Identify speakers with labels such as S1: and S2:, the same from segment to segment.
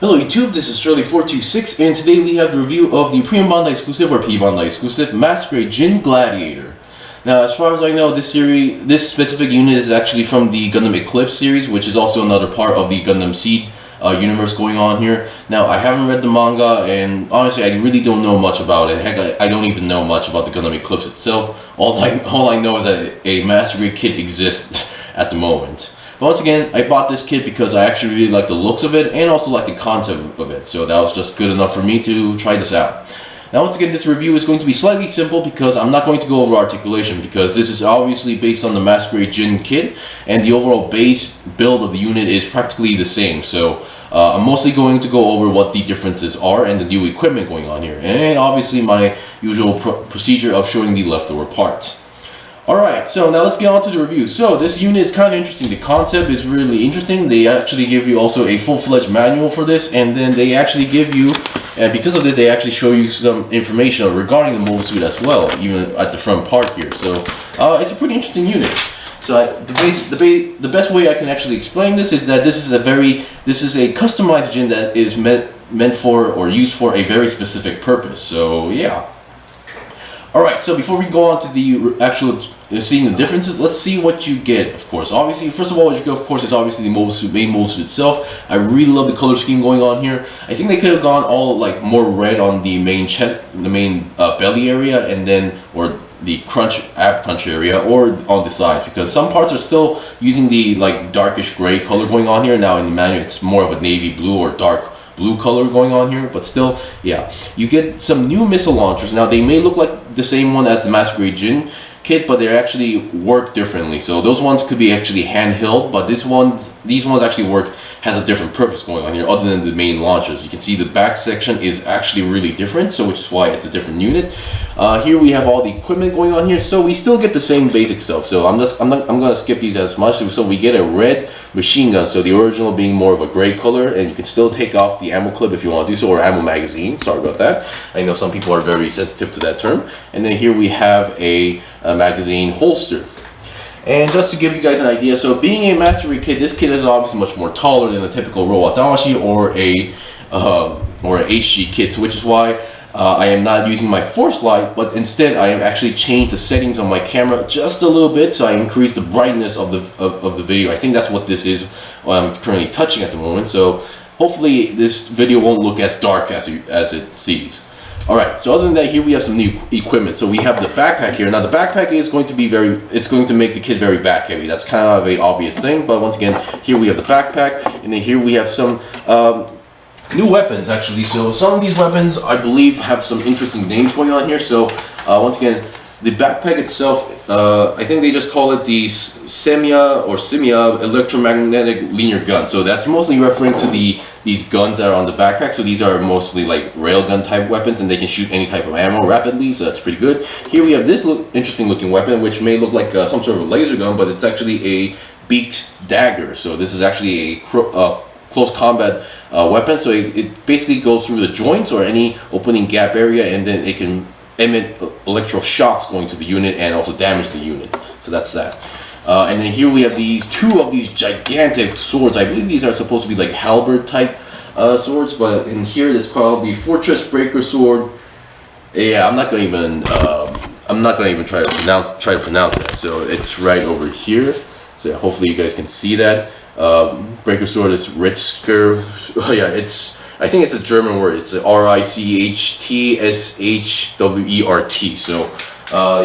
S1: Hello YouTube, this is Shirley426 and today we have the review of the P-Bandai exclusive or P-Bandai exclusive Masquerade Ginn Gladiator. Now as far as I know, this specific unit is actually from the Gundam Eclipse series, which is also another part of the Gundam Seed universe going on here. Now I haven't read the manga and honestly I really don't know much about it. Heck, I don't even know much about the Gundam Eclipse itself. All I know is that a Masquerade kit exists at the moment. But once again, I bought this kit because I actually really like the looks of it and also like the concept of it. So that was just good enough for me to try this out. Now once again, this review is going to be slightly simple because I'm not going to go over articulation because this is obviously based on the Masquerade Ginn kit and the overall base build of the unit is practically the same. So I'm mostly going to go over what the differences are and the new equipment going on here. And obviously my usual procedure of showing the leftover parts. Alright, so now let's get on to the review. So this unit is kind of interesting. The concept is really interesting. They actually give you also a full-fledged manual for this, and then they actually give you, and because of this, they actually show you some information regarding the mobile suit as well, even at the front part here. So it's a pretty interesting unit. So the best way I can actually explain this is that this is a customized Ginn that is meant for or used for a very specific purpose. So yeah. Alright, so before we go on to the actual seeing the differences, let's see what you get, of course. Obviously, first of all, what you get, of course, is obviously the mobile suit, main mobile suit itself. I really love the color scheme going on here. I think they could have gone all like more red on the main chest, the main belly area, and then, or the ab crunch area, or on the sides, because some parts are still using the like darkish gray color going on here. Now in the manual, it's more of a navy blue or dark blue color going on here, but still, yeah, you get some new missile launchers. Now they may look like the same one as the Masquerade Ginn kit, but they actually work differently. So those ones could be actually handheld, but these ones actually has a different purpose going on here other than the main launchers. You can see the back section is actually really different, so which is why it's a different unit. Here we have all the equipment going on here, so we still get the same basic stuff. So I'm gonna skip these as much. So we get a red machine gun, so the original being more of a gray color, and you can still take off the ammo clip if you want to do so, or ammo magazine. Sorry about that. I know some people are very sensitive to that term. And then here we have a magazine holster. And just to give you guys an idea, so being a Masquerade kit, this kit is obviously much more taller than a typical robot damashi or a HG kit, which is why I am not using my force light, but instead I have actually changed the settings on my camera just a little bit, so I increased the brightness of the video. I think that's what this is, what I'm currently touching at the moment. So hopefully this video won't look as dark as it sees. Alright, so other than that, here we have some new equipment. So we have the backpack here. Now the backpack is going to be it's going to make the kit very back heavy. That's kind of a obvious thing, but once again, here we have the backpack, and then here we have some new weapons actually. So some of these weapons I believe have some interesting names going on here. So once again, the backpack itself, I think they just call it the Semia electromagnetic linear gun. So that's mostly referring to these guns that are on the backpack. So these are mostly like railgun type weapons, and they can shoot any type of ammo rapidly, so that's pretty good. Here we have this interesting looking weapon, which may look like some sort of a laser gun, but it's actually a beaked dagger. So this is actually a close combat weapon. So it basically goes through the joints or any opening gap area, and then it can emit electroshocks going to the unit and also damage the unit. So that's that. And then here we have two of these gigantic swords. I believe these are supposed to be like halberd type swords, but in here it's called the Fortress Breaker Sword. Yeah, I'm not gonna even try to pronounce that. So it's right over here. So yeah, hopefully you guys can see that. Breaker Sword is Richtschwer. Oh yeah, I think it's a German word. It's a Richtschwert. So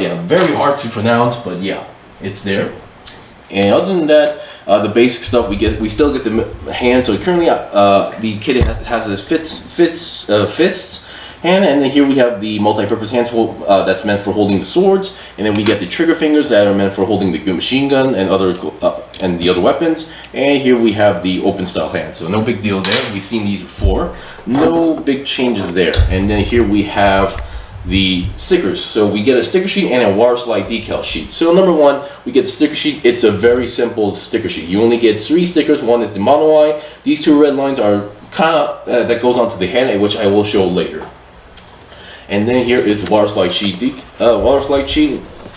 S1: yeah, very hard to pronounce, but yeah, it's there. And other than that, the basic stuff we still get the hand. So currently the kit has this fists hand, and then here we have the multi-purpose hands that's meant for holding the swords, and then we get the trigger fingers that are meant for holding the machine gun and the other weapons. And here we have the open style hands. So no big deal there. We've seen these before. No big changes there. And then here we have the stickers. So we get a sticker sheet and a water slide decal sheet. So number one, we get the sticker sheet. It's a very simple sticker sheet. You only get 3 stickers. One is the mono line. These 2 red lines are kind of that goes onto the hand, which I will show later. And then here is the water slide sheet.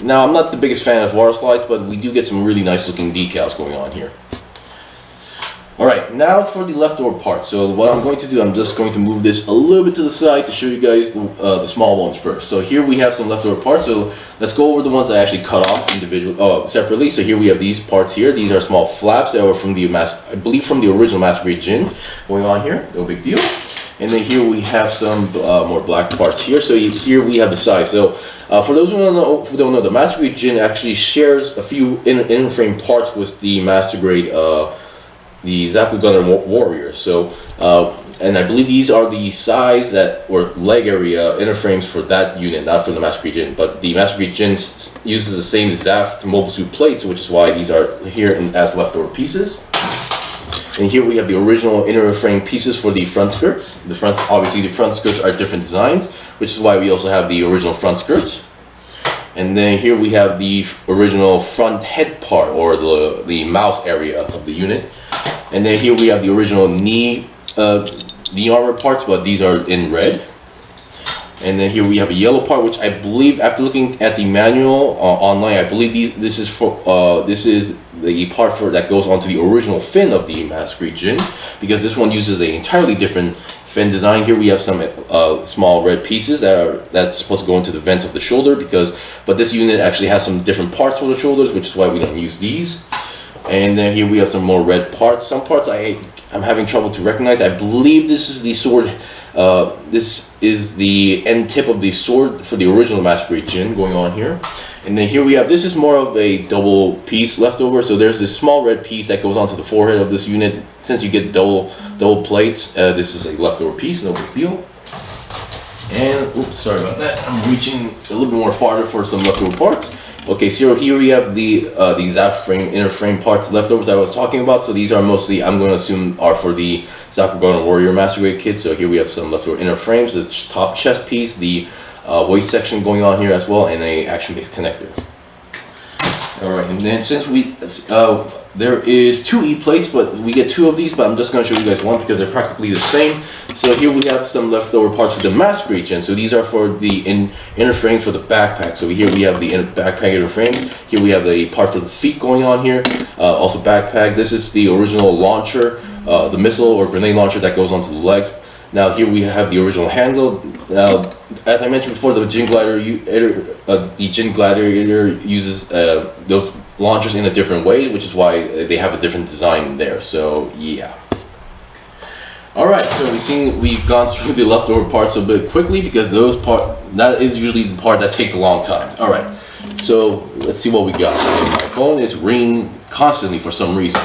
S1: Now I'm not the biggest fan of water slides, but we do get some really nice looking decals going on here. Alright, now for the leftover parts. So what I'm going to do, I'm just going to move this a little bit to the side to show you guys the small ones first. So here we have some leftover parts. So let's go over the ones that I actually cut off separately. So here we have these parts here. These are small flaps that were from the I believe from the original Masquerade Ginn going on here. No big deal. And then here we have some more black parts here. So here we have the size. So for those who don't know, the Masquerade Ginn actually shares a few inner frame parts with the Master Grade the Zaku Gundam Warrior. So, and I believe these are the size that or leg area inner frames for that unit, not for the Masquerade Ginn. But the Masquerade Ginn uses the same Zaft mobile suit plates, which is why these are here as leftover pieces. And here we have the original inner frame pieces for the front skirts. Obviously the front skirts are different designs, which is why we also have the original front skirts. And then here we have the original front head part, or the mouse area of the unit. And then here we have the original knee armor parts, but these are in red. And then here we have a yellow part, which I believe, after looking at the manual online, I believe this is the part that goes onto the original fin of the Masquerade Ginn, because this one uses an entirely different fin design. Here we have some small red pieces that's supposed to go into the vents of the shoulder, but this unit actually has some different parts for the shoulders, which is why we don't use these. And then here we have some more red parts. Some parts I'm having trouble to recognize. I believe this is the sword. This is the end tip of the sword for the original Masquerade Ginn going on here. And then here we have, this is more of a double piece leftover. So there's this small red piece that goes onto the forehead of this unit. Since you get double plates, this is a leftover piece, no big deal. And, oops, sorry about that. I'm reaching a little bit more farther for some leftover parts. Okay, so here we have the Zaft frame, inner frame parts leftovers that I was talking about. So these are mostly, I'm going to assume, are for the Zaku Gundam Warrior Master Grade kit. So here we have some leftover inner frames, the top chest piece, the waist section going on here as well, and a action-based connector. Alright, and then since there is 2 E-plates, but we get 2 of these, but I'm just going to show you guys one because they're practically the same. So here we have some leftover parts for the Masquerade Ginn. So these are for the inner frames for the backpack. So here we have the backpack inner frames. Here we have the part for the feet going on here. Also backpack. This is the original launcher, the missile or grenade launcher that goes onto the legs. Now here we have the original handle. Now, as I mentioned before, the Ginn Gladiator uses those launchers in a different way, which is why they have a different design there. So yeah. Alright, so we've gone through the leftover parts a bit quickly because that is usually the part that takes a long time. Alright, so let's see what we got. My phone is ringing constantly for some reason.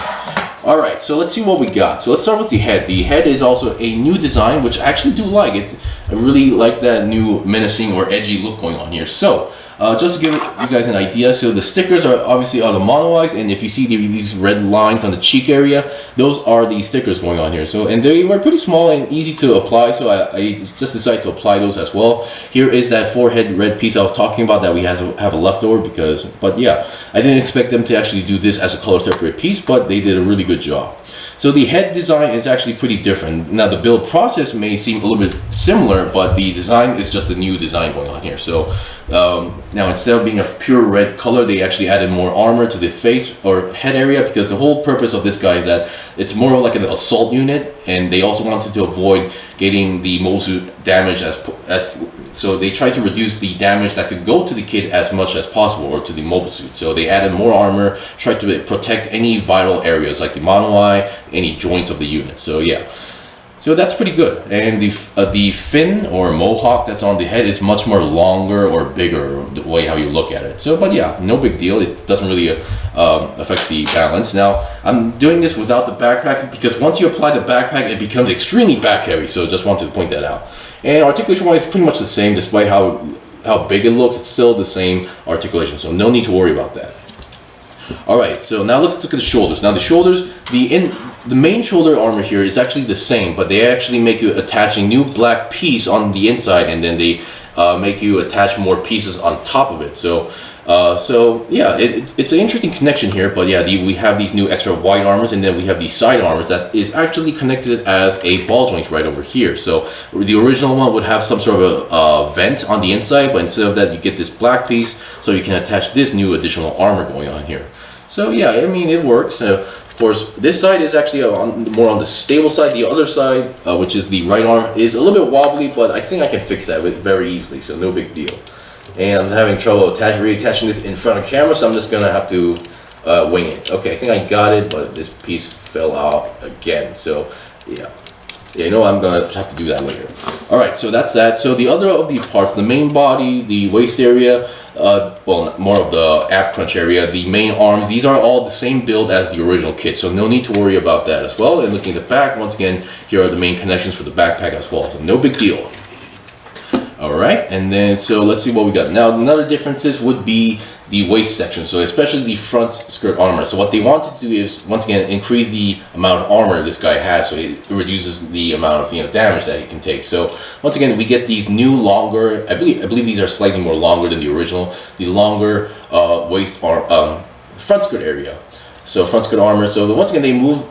S1: Alright, so let's see what we got. So let's start with the head. The head is also a new design, which I actually do like. I really like that new menacing or edgy look going on here. So, just to give you guys an idea, so the stickers are obviously the mono eyes, and if you see these red lines on the cheek area, those are the stickers going on here. So, and they were pretty small and easy to apply, so I just decided to apply those as well. Here is that forehead red piece I was talking about that we have a leftover but yeah, I didn't expect them to actually do this as a color separate piece, but they did a really good job. So the head design is actually pretty different. Now the build process may seem a little bit similar, but the design is just a new design going on here. So now instead of being a pure red color, they actually added more armor to the face or head area, because the whole purpose of this guy is that it's more like an assault unit, and they also wanted to avoid getting the mobile suit damage so they tried to reduce the damage that could go to the kid as much as possible, or to the mobile suit. So they added more armor, tried to protect any vital areas like the mono eye, any joints of the unit. So yeah, so that's pretty good. And the fin or mohawk that's on the head is much more longer or bigger, the way how you look at it. So, but yeah, no big deal. It doesn't really affect the balance. Now I'm doing this without the backpack because once you apply the backpack, it becomes extremely back heavy. So just wanted to point that out. And articulation wise, it's pretty much the same, despite how big it looks. It's still the same articulation, so no need to worry about that. Alright, so now let's look at the shoulders. Now the shoulders, the main shoulder armor here is actually the same, but they actually make you attach a new black piece on the inside, and then they make you attach more pieces on top of it. So yeah, it's an interesting connection here. But yeah, we have these new extra white armors, and then we have these side armors that is actually connected as a ball joint right over here. So the original one would have some sort of a vent on the inside, but instead of that you get this black piece, so you can attach this new additional armor going on here. So yeah, I mean, it works. Of course, this side is actually more on the stable side. The other side, which is the right arm, is a little bit wobbly, but I think I can fix that very easily, so no big deal. And I'm having trouble reattaching this in front of camera, so I'm just gonna have to wing it. Okay, I think I got it, but this piece fell out again. So yeah, you know, I'm gonna have to do that later. All right, so that's that. So the other of the parts, the main body, the waist area, well, more of the ab crunch area, the main arms, these are all the same build as the original kit, so no need to worry about that as well. And looking at the back, once again, here are the main connections for the backpack as well, so no big deal. All right, and then so let's see what we got. Now, another differences would be the waist section, so especially the front skirt armor. So what they wanted to do is, once again, increase the amount of armor this guy has, so it reduces the amount of damage that he can take. So once again, we get these new longer, I believe these are slightly more longer than the original, the longer waist arm, front skirt area. So front skirt armor. So once again,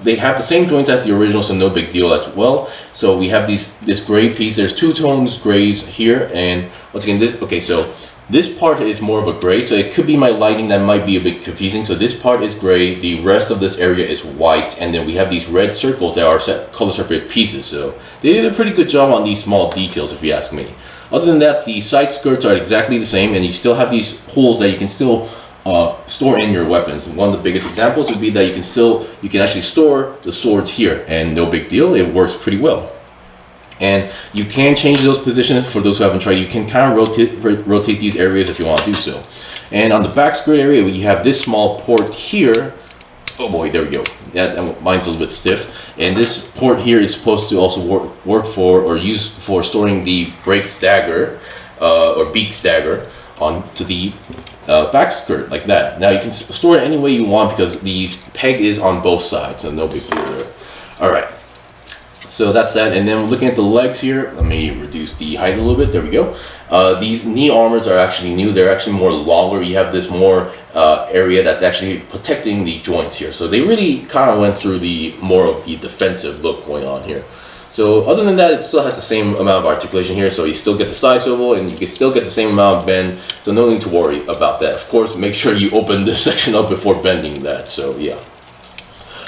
S1: they have the same joints as the original, so no big deal as well. So we have this gray piece. There's two tones grays here, and once again, okay, so this part is more of a gray, so it could be my lighting that might be a bit confusing. So this part is gray, the rest of this area is white, and then we have these red circles that are color separate pieces. So they did a pretty good job on these small details, if you ask me. Other than that, the side skirts are exactly the same, and you still have these holes that you can still store in your weapons. And one of the biggest examples would be that you can actually store the swords here, and no big deal, it works pretty well. And you can change those positions. For those who haven't tried, you can kind of rotate these areas if you want to do so. And on the back skirt area, you have this small port here. Oh boy, there we go. Mine's a little bit stiff. And this port here is supposed to also work for, or use for, storing the brake stagger or beak stagger onto the back skirt, like that. Now you can store it any way you want because the peg is on both sides, so no big deal there. All right. So that's that, and then looking at the legs here, let me reduce the height a little bit, there we go. These knee armors are actually new, they're actually more longer. You have this more area that's actually protecting the joints here. So they really kind of went through more of the defensive look going on here. So other than that, it still has the same amount of articulation here, so you still get the side swivel and you can still get the same amount of bend, so no need to worry about that. Of course, make sure you open this section up before bending that, so yeah.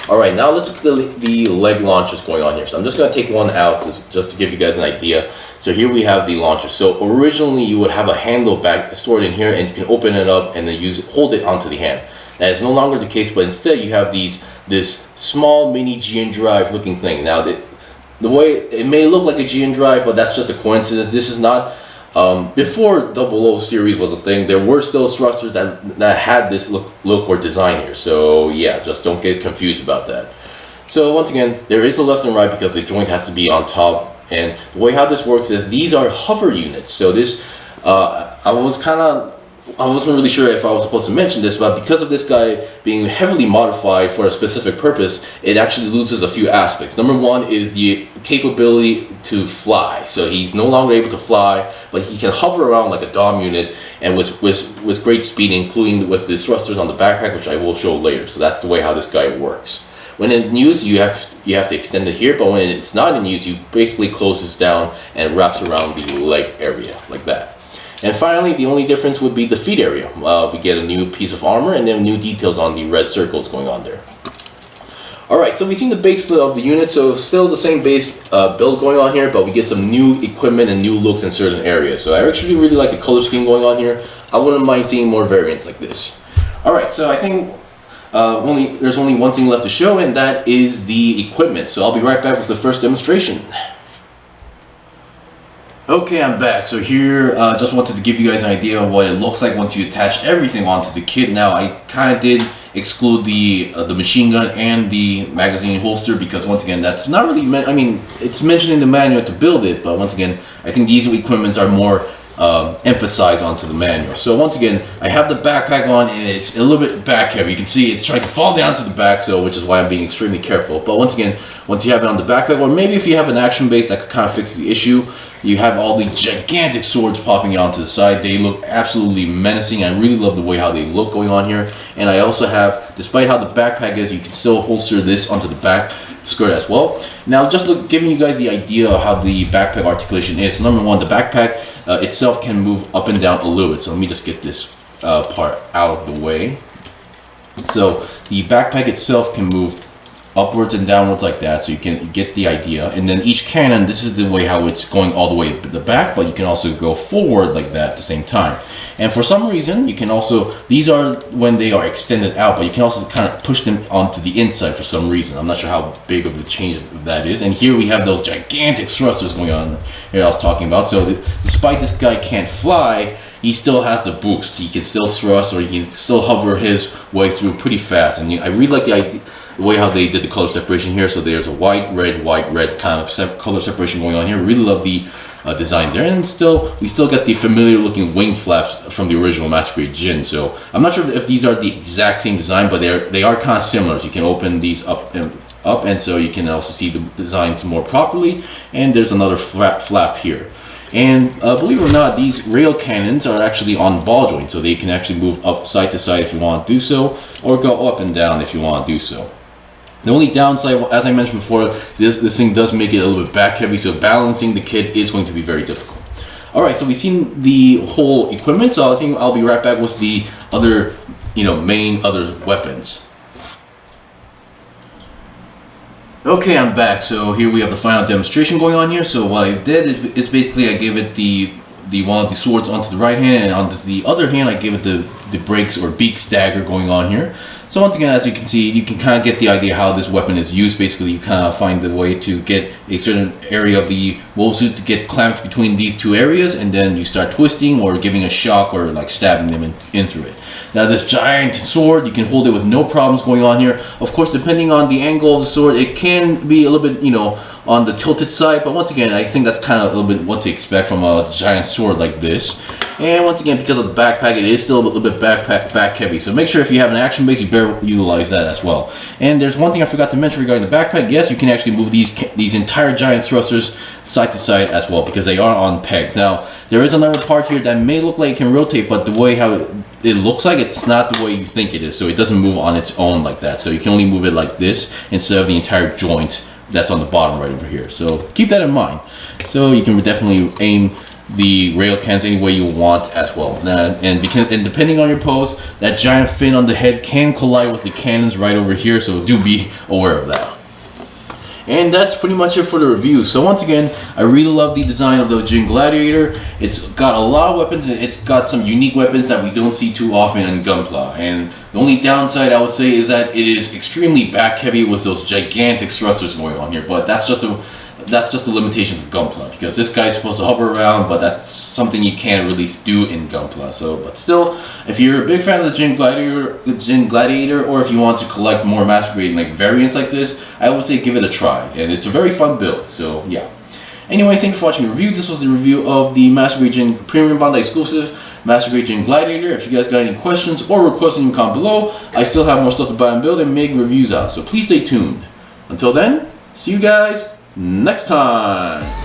S1: Alright, now let's look at the leg launchers going on here. So I'm just going to take one out just to give you guys an idea. So here we have the launcher. So originally you would have a handle back stored in here, and you can open it up and then hold it onto the hand. That is no longer the case, but instead you have this small mini GN drive looking thing. Now the way it may look like a GN drive, but that's just a coincidence. This is not. Before 00 series was a thing, there were still thrusters that had this look or design here. So yeah, just don't get confused about that. So once again, there is a left and right because the joint has to be on top. And the way how this works is these are hover units. So this, I wasn't really sure if I was supposed to mention this, but because of this guy being heavily modified for a specific purpose, it actually loses a few aspects. Number one is the capability to fly. So he's no longer able to fly, but he can hover around like a DOM unit and with great speed, including with the thrusters on the backpack, which I will show later. So that's the way how this guy works. When in use, you have to extend it here, but when it's not in use, you basically close this down and it wraps around the leg area like that. And finally, the only difference would be the feet area. We get a new piece of armor and then new details on the red circles going on there. Alright, so we've seen the base of the unit, so still the same base build going on here, but we get some new equipment and new looks in certain areas. So I actually really like the color scheme going on here. I wouldn't mind seeing more variants like this. Alright, so I think there's only one thing left to show, and that is the equipment. So I'll be right back with the first demonstration. Okay, I'm back. So here, just wanted to give you guys an idea of what it looks like once you attach everything onto the kit. Now, I kind of did exclude the machine gun and the magazine holster because once again, that's not really I mean, it's mentioned in the manual to build it, but once again, I think these equipments are more emphasized onto the manual. So once again, I have the backpack on and it's a little bit back heavy. You can see it's trying to fall down to the back, so which is why I'm being extremely careful. But once again, once you have it on the backpack, or maybe if you have an action base that could kind of fix the issue, you have all the gigantic swords popping out to the side. They look absolutely menacing. I really love the way how they look going on here. And I also have, despite how the backpack is, you can still holster this onto the back skirt as well. Now just giving you guys the idea of how the backpack articulation is. So number one, the backpack itself can move up and down a little bit. So let me just get this part out of the way. So the backpack itself can move upwards and downwards like that, so you can get the idea. And then each cannon, this is the way how it's going all the way to the back, but you can also go forward like that at the same time. And for some reason, you can also, these are when they are extended out, but you can also kind of push them onto the inside for some reason. I'm not sure how big of a change that is. And here we have those gigantic thrusters going on here I was talking about. So despite this guy can't fly, he still has the boost. He can still thrust, or he can still hover his way through pretty fast. And I really like the idea, the way how they did the color separation here. So there's a white, red kind of color separation going on here. Really love the design there. And we still get the familiar looking wing flaps from the original Master Grade Ginn. So I'm not sure if these are the exact same design, but they are kind of similar. So you can open these up, and so you can also see the designs more properly. And there's another flap here. And believe it or not, these rail cannons are actually on ball joints, so they can actually move up side to side if you want to do so, or go up and down if you want to do so. The only downside, as I mentioned before, this thing does make it a little bit back heavy, so balancing the kit is going to be very difficult. Alright, so we've seen the whole equipment, so I think I'll be right back with the other, main other weapons. Okay, I'm back. So here we have the final demonstration going on here. So what I did is basically I gave it the one of the swords onto the right hand, and onto the other hand I gave it the breaks or beaks dagger going on here. So once again, as you can see, you can kind of get the idea how this weapon is used. Basically, you kind of find the way to get a certain area of the wolf suit to get clamped between these two areas, and then you start twisting or giving a shock or like stabbing them in through it. Now this giant sword, you can hold it with no problems going on here. Of course, depending on the angle of the sword, it can be a little bit, on the tilted side, but once again, I think that's kind of a little bit what to expect from a giant sword like this. And once again, because of the backpack, it is still a little bit back heavy, so make sure if you have an action base, you better utilize that as well. And there's one thing I forgot to mention regarding the backpack. Yes, you can actually move these entire giant thrusters side to side as well, because they are on pegs. Now, there is another part here that may look like it can rotate, but the way how it looks like, it's not the way you think it is, so it doesn't move on its own like that. So you can only move it like this instead of the entire joint that's on the bottom right over here. So keep that in mind. So you can definitely aim the rail cannons any way you want as well. And depending on your pose, that giant fin on the head can collide with the cannons right over here, so do be aware of that. And that's pretty much it for the review. So once again, I really love the design of the Ginn Gladiator. It's got a lot of weapons, and it's got some unique weapons that we don't see too often in Gunpla. And the only downside I would say is that it is extremely back heavy with those gigantic thrusters going on here. But that's just the limitation of Gunpla, because this guy's supposed to hover around, but that's something you can't really do in Gunpla. So, but still, if you're a big fan of the Ginn Gladiator, or if you want to collect more Master Grade like variants like this, I would say give it a try, and it's a very fun build. So yeah. Anyway, thanks for watching the review. This was the review of the Master Grade Ginn Premium Bandai exclusive Master Grade Ginn Gladiator. If you guys got any questions or requests, in the comment below. I still have more stuff to buy and build and make reviews out, so please stay tuned. Until then, see you guys next time.